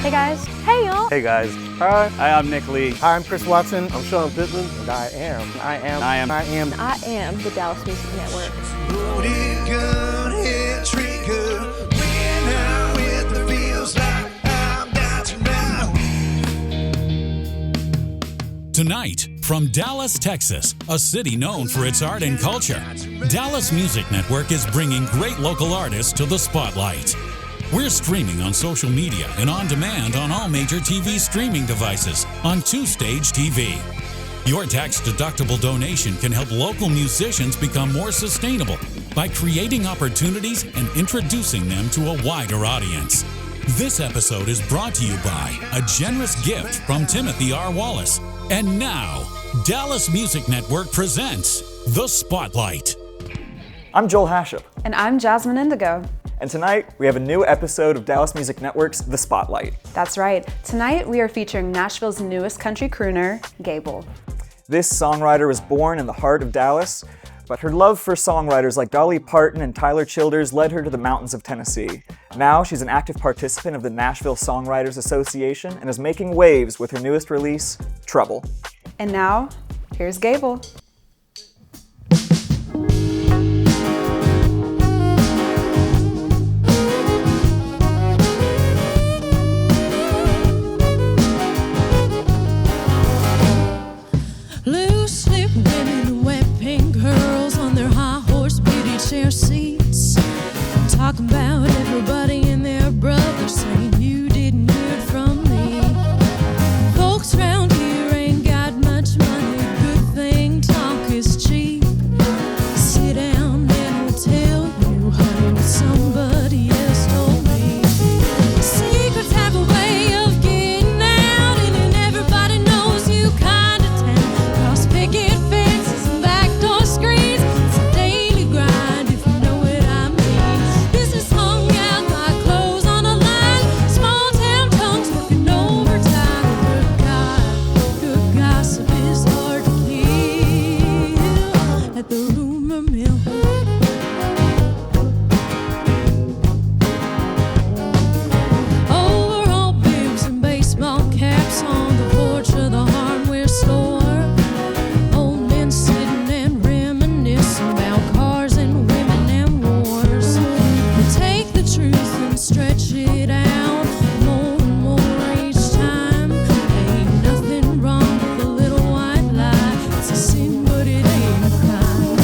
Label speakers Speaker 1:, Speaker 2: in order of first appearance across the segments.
Speaker 1: Hey guys. Hey y'all.
Speaker 2: Hey guys.
Speaker 3: Hi.
Speaker 2: Hi, I'm Nick Lee.
Speaker 3: Hi, I'm Chris Watson.
Speaker 4: I'm Sean Pittman.
Speaker 3: And I am
Speaker 1: the Dallas Music Network.
Speaker 5: Tonight, from Dallas, Texas, a city known for its art and culture, Dallas Music Network is bringing great local artists to the spotlight. We're streaming on social media and on demand on all major TV streaming devices on 2Stage TV. Your tax-deductible donation can help local musicians become more sustainable by creating opportunities and introducing them to a wider audience. This episode is brought to you by a generous gift from Timothy R. Wallace. And now, Dallas Music Network presents The Spotlight.
Speaker 6: I'm Joel Haship.
Speaker 7: And I'm Jasmine Indigo.
Speaker 6: And tonight, we have a new episode of Dallas Music Network's The Spotlight.
Speaker 7: That's right. Tonight, we are featuring Nashville's newest country crooner, Gable.
Speaker 6: This songwriter was born in the heart of Dallas, but her love for songwriters like Dolly Parton and Tyler Childers led her to the mountains of Tennessee. Now, she's an active participant of the Nashville Songwriters Association and is making waves with her newest release, Trouble.
Speaker 7: And now, here's Gable.
Speaker 8: Loose lip women, wet pink curls on their high horse beauty chair seats. Talking about everybody and their brother, saying you didn't hear it from me. Folks round here ain't got much money, good thing talk is cheap. Sit down and I'll tell you, honey, what somebody else told me. Secrets have a way of getting out, and everybody knows you kind of town. Cross picket fences and backdoor screens, it's a daily grind if you know what I mean. Business hung out like clothes on a line, small town tongues working overtime. Good gossip is hard to kill at the rumor mill. Overall bibs and baseball caps on the porch of the hardware store. Old men sitting and reminiscing about cars and women and wars. We take the truth and stretch it out more and more each time. Ain't nothing wrong with a little white lie. It's a sin, but it ain't a crime.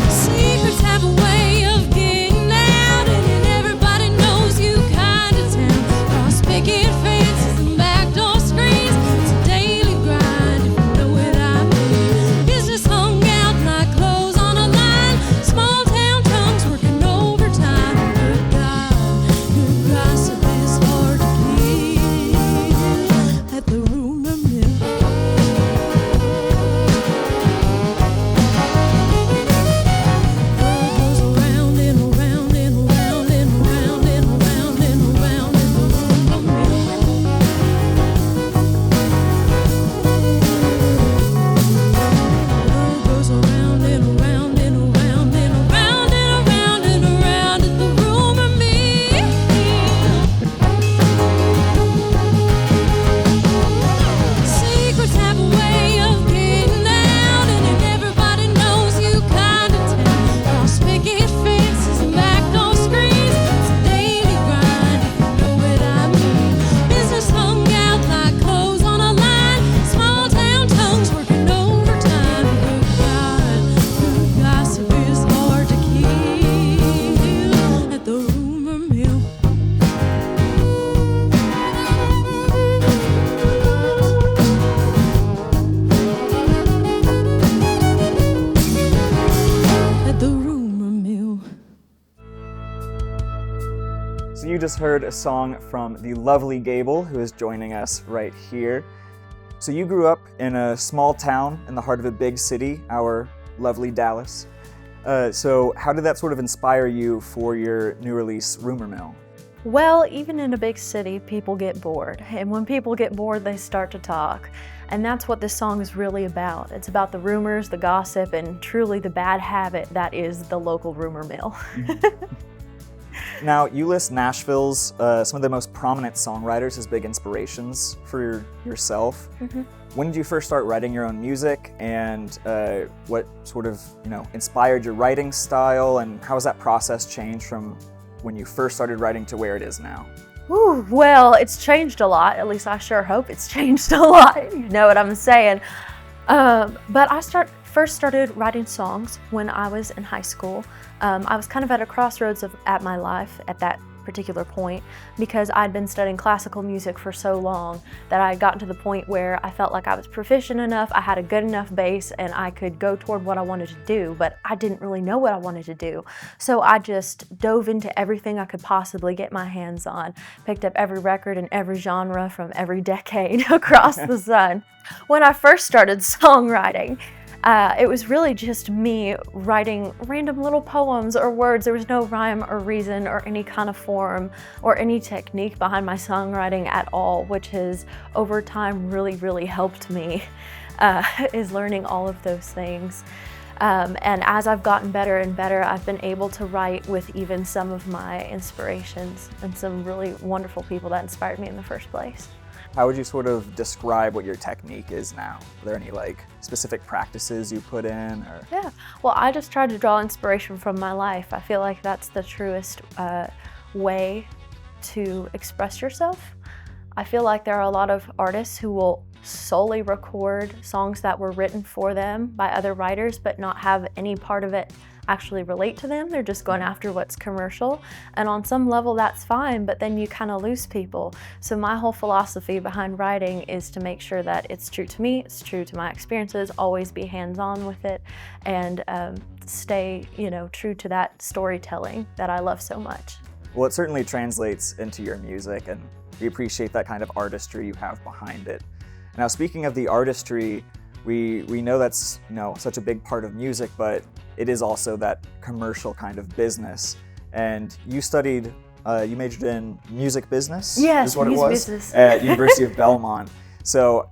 Speaker 8: Secrets have a way of getting out, and everybody knows you kind of town. Cross picket fences and backdoor screens, it's a daily grind if you know what I mean. Business hung out like clothes on a line, small town tongues working overtime. Good gossip is hard to keep at the rumor mill. World goes around and around and around and around and around and around at the rumor mill. World goes around and around and around and around and around and around at the rumor mill. Secrets have a way of getting out, and everybody knows you kind of town. Cross picket fences and backdoor screens, it's a daily grind if you know what I mean. Business hung out like clothes on a line, small town tongues working overtime. Good gossip is hard to kill at the rumor mill. At the rumor mill.
Speaker 6: So you just heard a song from the lovely Gable, who is joining us right here. So you grew up in a small town in the heart of a big city, our lovely Dallas. So how did that sort of inspire you for your new release, Rumor Mill?
Speaker 1: Well, even in a big city, people get bored. And when people get bored, they start to talk. And that's what this song is really about. It's about the rumors, the gossip, and truly the bad habit that is the local rumor mill.
Speaker 6: Now, you list Nashville's some of the most prominent songwriters as big inspirations for yourself. When did you first start writing your own music, and what sort of inspired your writing style, and how has that process changed from when you first started writing to where it is now?
Speaker 1: Ooh, well, it's changed a lot. At least I sure hope it's changed a lot. You know what I'm saying? But I first started writing songs when I was in high school. I was kind of at a crossroads at my life at that particular point, because I'd been studying classical music for so long that I had gotten to the point where I felt like I was proficient enough, I had a good enough base, and I could go toward what I wanted to do, but I didn't really know what I wanted to do. So I just dove into everything I could possibly get my hands on, picked up every record in every genre from every decade across the sun. When I first started songwriting, it was really just me writing random little poems or words. There was no rhyme or reason or any kind of form or any technique behind my songwriting at all, which has over time really, really helped me, is learning all of those things. And as I've gotten better and better, I've been able to write with even some of my inspirations and some really wonderful people that inspired me in the first place.
Speaker 6: How would you sort of describe what your technique is now? Are there any specific practices you put in? Or?
Speaker 1: Yeah, well, I just try to draw inspiration from my life. I feel like that's the truest way to express yourself. I feel like there are a lot of artists who will solely record songs that were written for them by other writers, but not have any part of it actually relate to them. They're just going after what's commercial, and on some level that's fine, but then you kind of lose people. So my whole philosophy behind writing is to make sure that it's true to me, it's true to my experiences, always be hands-on with it, and stay true to that storytelling that I love so much.
Speaker 6: Well, it certainly translates into your music, and we appreciate that kind of artistry you have behind it. Now, speaking of the artistry, we know that's such a big part of music, but it is also that commercial kind of business. And you studied, you majored in music business?
Speaker 1: Yes,
Speaker 6: is what
Speaker 1: music
Speaker 6: it was,
Speaker 1: business.
Speaker 6: at University of Belmont. So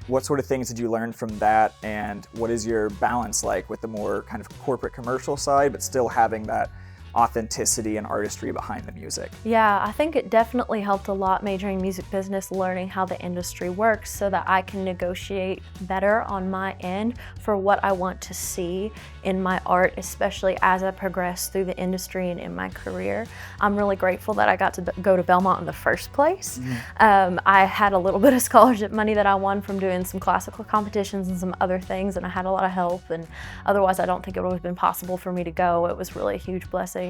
Speaker 6: what sort of things did you learn from that, and what is your balance like with the more kind of corporate commercial side, but still having that authenticity and artistry behind the music?
Speaker 1: Yeah, I think it definitely helped a lot majoring in music business, learning how the industry works so that I can negotiate better on my end for what I want to see in my art, especially as I progress through the industry and in my career. I'm really grateful that I got to go to Belmont in the first place. I had a little bit of scholarship money that I won from doing some classical competitions and some other things, and I had a lot of help, and otherwise I don't think it would have been possible for me to go. It was really a huge blessing.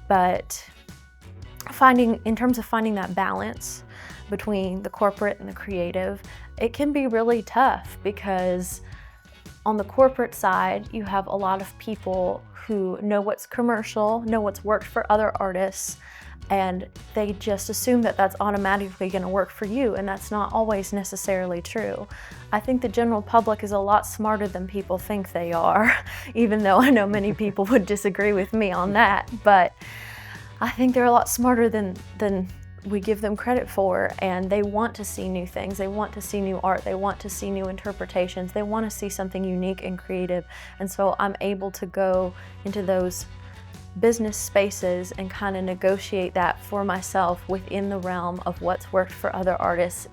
Speaker 1: But in terms of finding that balance between the corporate and the creative, it can be really tough, because on the corporate side, you have a lot of people who know what's commercial, know what's worked for other artists, and they just assume that that's automatically going to work for you, and that's not always necessarily true. I think the general public is a lot smarter than people think they are, even though I know many people would disagree with me on that, but I think they're a lot smarter than we give them credit for, and they want to see new things, they want to see new art, they want to see new interpretations, they want to see something unique and creative, and so I'm able to go into those business spaces and kind of negotiate that for myself within the realm of what's worked for other artists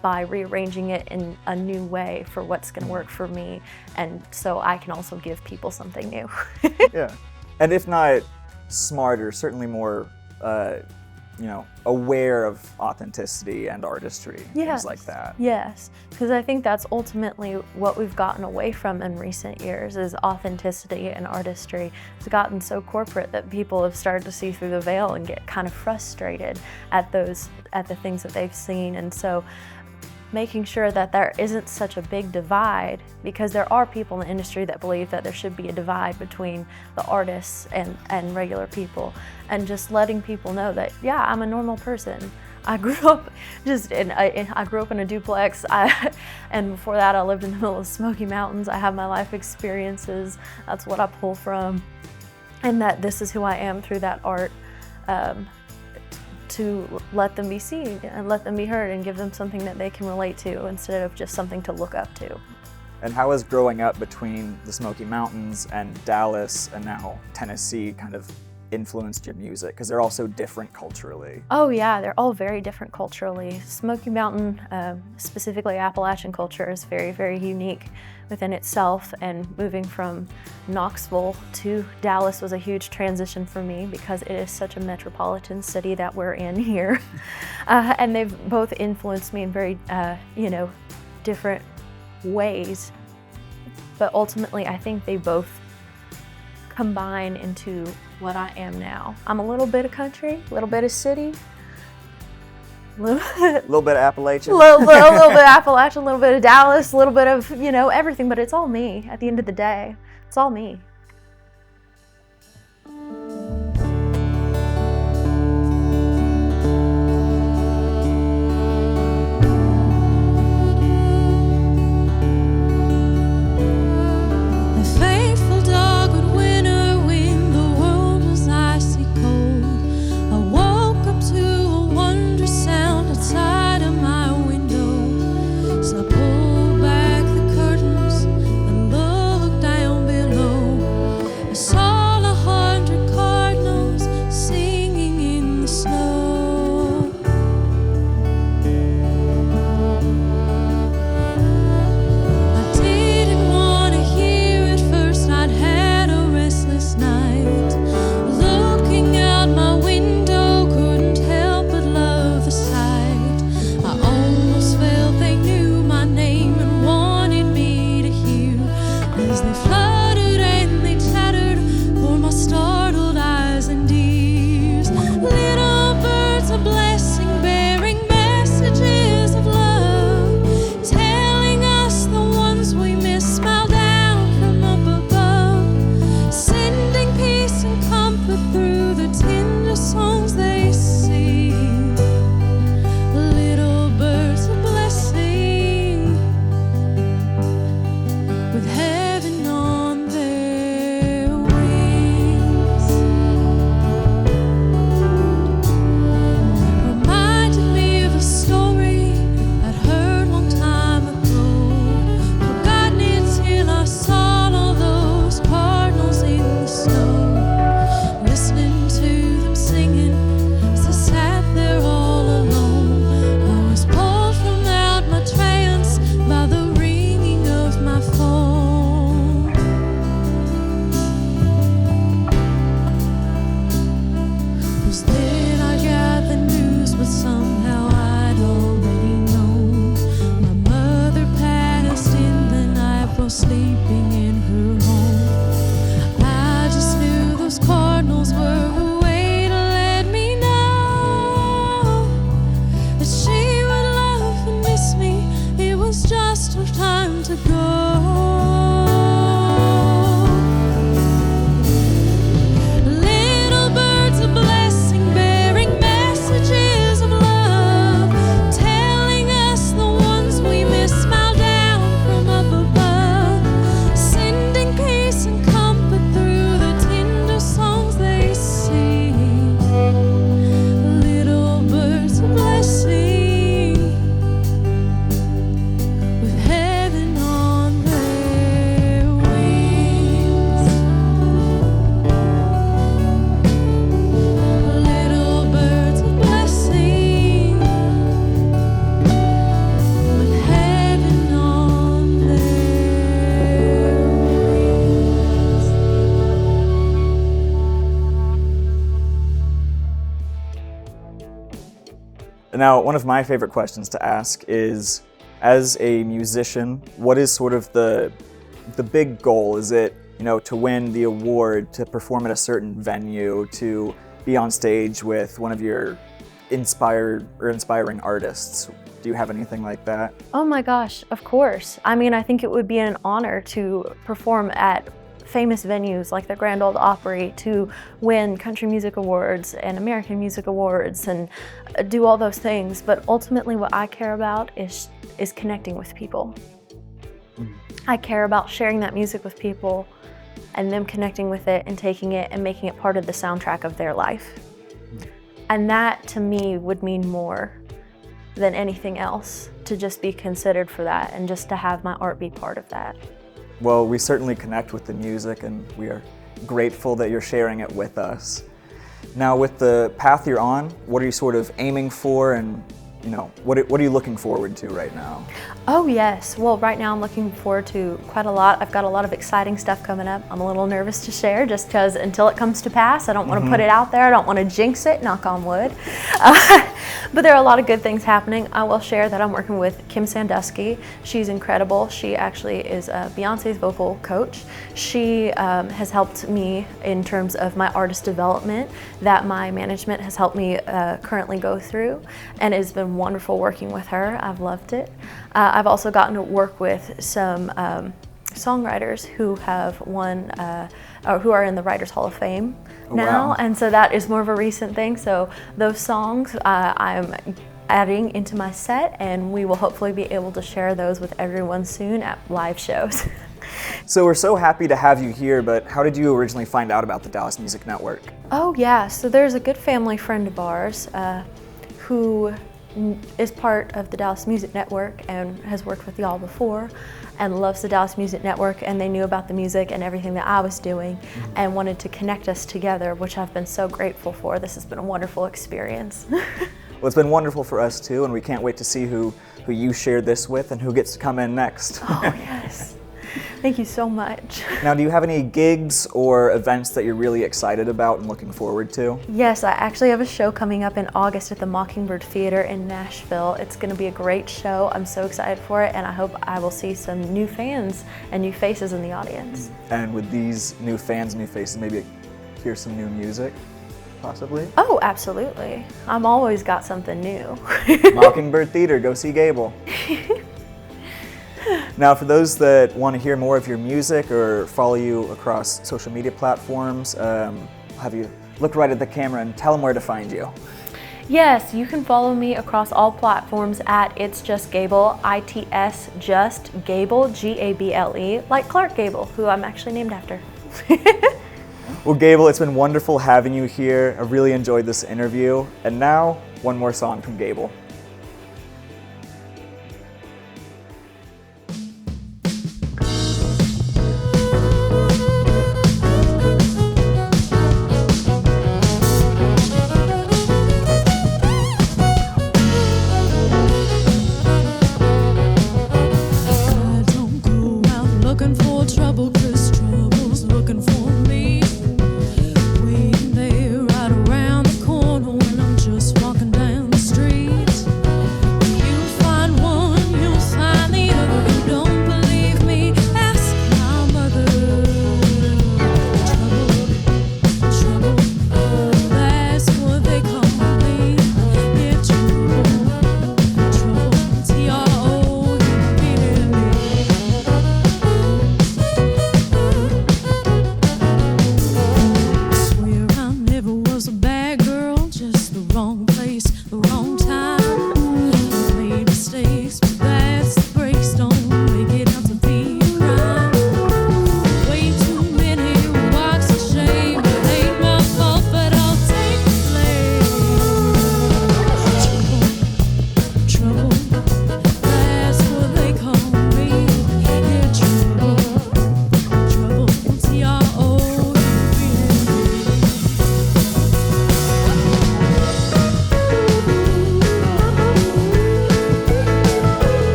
Speaker 1: by rearranging it in a new way for what's going to work for me, and so I can also give people something new.
Speaker 6: Yeah, and if not smarter, certainly more aware of authenticity and artistry, things like that.
Speaker 1: Yes, because I think that's ultimately what we've gotten away from in recent years, is authenticity and artistry. It's gotten so corporate that people have started to see through the veil and get kind of frustrated at the things that they've seen, and so making sure that there isn't such a big divide, because there are people in the industry that believe that there should be a divide between the artists and regular people, and just letting people know that, yeah, I'm a normal person. I grew up I grew up in a duplex, and before that I lived in the middle of the Smoky Mountains. I have my life experiences, that's what I pull from, and that this is who I am through that art. To let them be seen and let them be heard and give them something that they can relate to instead of just something to look up to.
Speaker 6: And how has growing up between the Smoky Mountains and Dallas and now Tennessee kind of influenced your music? Because they're all so different culturally.
Speaker 1: Oh yeah, they're all very different culturally. Smoky Mountain, specifically Appalachian culture, is very, very unique within itself, and moving from Knoxville to Dallas was a huge transition for me because it is such a metropolitan city that we're in here. And they've both influenced me in very, different ways. But ultimately, I think they both combine into what I am now. I'm a little bit of country, a little bit of city,
Speaker 6: A little bit of Appalachian.
Speaker 1: a little bit of Appalachia, a little bit of Dallas, a little bit of, everything, but it's all me at the end of the day. It's all me.
Speaker 8: The faithful dogwood winter when the world was icy cold. I woke up to a wondrous sound outside of my window. So I pulled back the curtains and looked down below. I saw 100 cardinals singing in the snow. I didn't want to hear at first, I'd had a restless night. Looking out my window, couldn't help but love the sight. I almost felt they knew my name and wanted me to hear, as they fluttered and they chattered for my startled eyes and ears. Little birds of blessing, bearing messages of love, telling us the ones we miss smile down from up above, sending peace and comfort through the tender songs they sing. Little birds of blessing, with heaven on their wings. Reminded me of a story I'd heard long time ago. Forgotten it till I saw all those cardinals in the snow. Listening to them singing as I sat there all alone. I was pulled from out my trance by the ringing of my phone. 'Cause then I got the news, but somehow I'd already known. My mother passed in the night while sleeping in her home. I just knew those cardinals were a way to let me know that she would love and miss me. It was just her time to go. Little birds of blessing, bearing messages of love, telling us the ones we miss smile down from up above, sending peace and comfort through the tender songs they sing. Little birds of blessing, with heaven on their wings. Little birds of blessing, with heaven on their
Speaker 6: Now, one of my favorite questions to ask is, as a musician, what is sort of the big goal? Is it, to win the award, to perform at a certain venue, to be on stage with one of your inspiring artists? Do you have anything like that?
Speaker 1: Oh my gosh, of course. I mean, I think it would be an honor to perform at famous venues like the Grand Ole Opry, to win country music awards and American music awards and do all those things. But ultimately what I care about is connecting with people. I care about sharing that music with people and them connecting with it and taking it and making it part of the soundtrack of their life. And that to me would mean more than anything else, to just be considered for that and just to have my art be part of that.
Speaker 6: Well, we certainly connect with the music, and we are grateful that you're sharing it with us. Now with the path you're on, what are you sort of aiming for, and what are you looking forward to right now?
Speaker 1: Oh yes, well right now I'm looking forward to quite a lot. I've got a lot of exciting stuff coming up. I'm a little nervous to share just because until it comes to pass, I don't want to put it out there. I don't want to jinx it, knock on wood. But there are a lot of good things happening. I will share that I'm working with Kim Sandusky. She's incredible. She actually is Beyonce's vocal coach. She has helped me in terms of my artist development that my management has helped me currently go through, and it's been wonderful working with her. I've loved it. I've also gotten to work with some songwriters who have won, or who are in the Writers Hall of Fame now,
Speaker 6: wow.
Speaker 1: And so that is more of a recent thing. So those songs I'm adding into my set, and we will hopefully be able to share those with everyone soon at live shows.
Speaker 6: So we're so happy to have you here, but how did you originally find out about the Dallas Music Network?
Speaker 1: Oh yeah, so there's a good family friend of ours who is part of the Dallas Music Network and has worked with y'all before and loves the Dallas Music Network, and they knew about the music and everything that I was doing and wanted to connect us together, which I've been so grateful for. This has been a wonderful experience.
Speaker 6: Well, it's been wonderful for us too, and we can't wait to see who you share this with and who gets to come in next.
Speaker 1: Oh yes. Thank you so much.
Speaker 6: Now, do you have any gigs or events that you're really excited about and looking forward to?
Speaker 1: Yes, I actually have a show coming up in August at the Mockingbird Theater in Nashville. It's going to be a great show. I'm so excited for it, and I hope I will see some new fans and new faces in the audience.
Speaker 6: And with these new fans, new faces, maybe hear some new music, possibly?
Speaker 1: Oh, absolutely. I'm always got something new.
Speaker 6: Mockingbird Theater, go see Gable. Now, for those that want to hear more of your music or follow you across social media platforms, I'll have you look right at the camera and tell them where to find you.
Speaker 1: Yes, you can follow me across all platforms at It's Just Gable, ITS Just Gable, Gable, like Clark Gable, who I'm actually named after.
Speaker 6: Well, Gable, it's been wonderful having you here. I really enjoyed this interview. And now, one more song from Gable.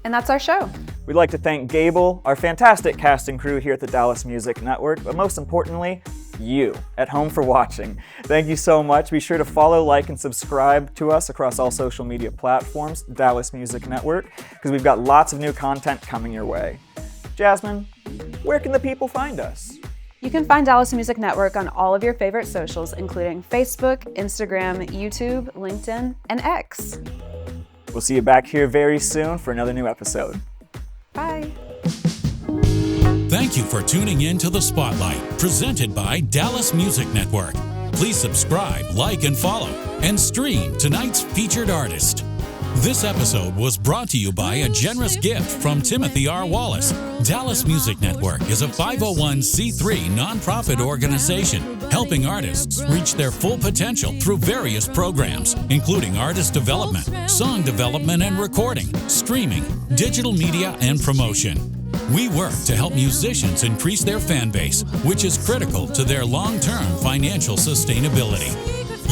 Speaker 7: And that's our show.
Speaker 6: We'd like to thank Gable, our fantastic cast and crew here at the Dallas Music Network, but most importantly, you at home for watching. Thank you so much. Be sure to follow, like, and subscribe to us across all social media platforms, Dallas Music Network, because we've got lots of new content coming your way. Jasmine, where can the people find us?
Speaker 7: You can find Dallas Music Network on all of your favorite socials, including Facebook, Instagram, YouTube, LinkedIn, and X.
Speaker 6: We'll see you back here very soon for another new episode.
Speaker 7: Bye.
Speaker 5: Thank you for tuning in to The Spotlight, presented by Dallas Music Network. Please subscribe, like, and follow, and stream tonight's featured artist. This episode was brought to you by a generous gift from Timothy R. Wallace. Dallas Music Network is a 501c3 nonprofit organization helping artists reach their full potential through various programs, including artist development, song development and recording, streaming, digital media, and promotion. We work to help musicians increase their fan base, which is critical to their long-term financial sustainability.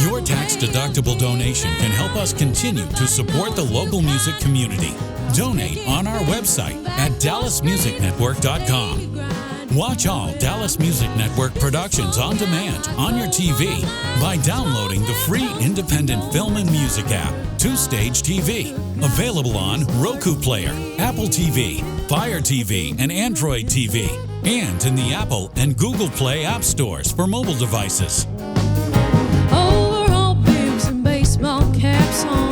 Speaker 5: Your tax-deductible donation can help us continue to support the local music community. Donate on our website at dallasmusicnetwork.com. Watch all Dallas Music Network productions on demand on your TV by downloading the free independent film and music app, 2Stage TV, available on Roku Player, Apple TV, Fire TV, and Android TV, and in the Apple and Google Play app stores for mobile devices.
Speaker 8: Overall bibs and baseball caps on.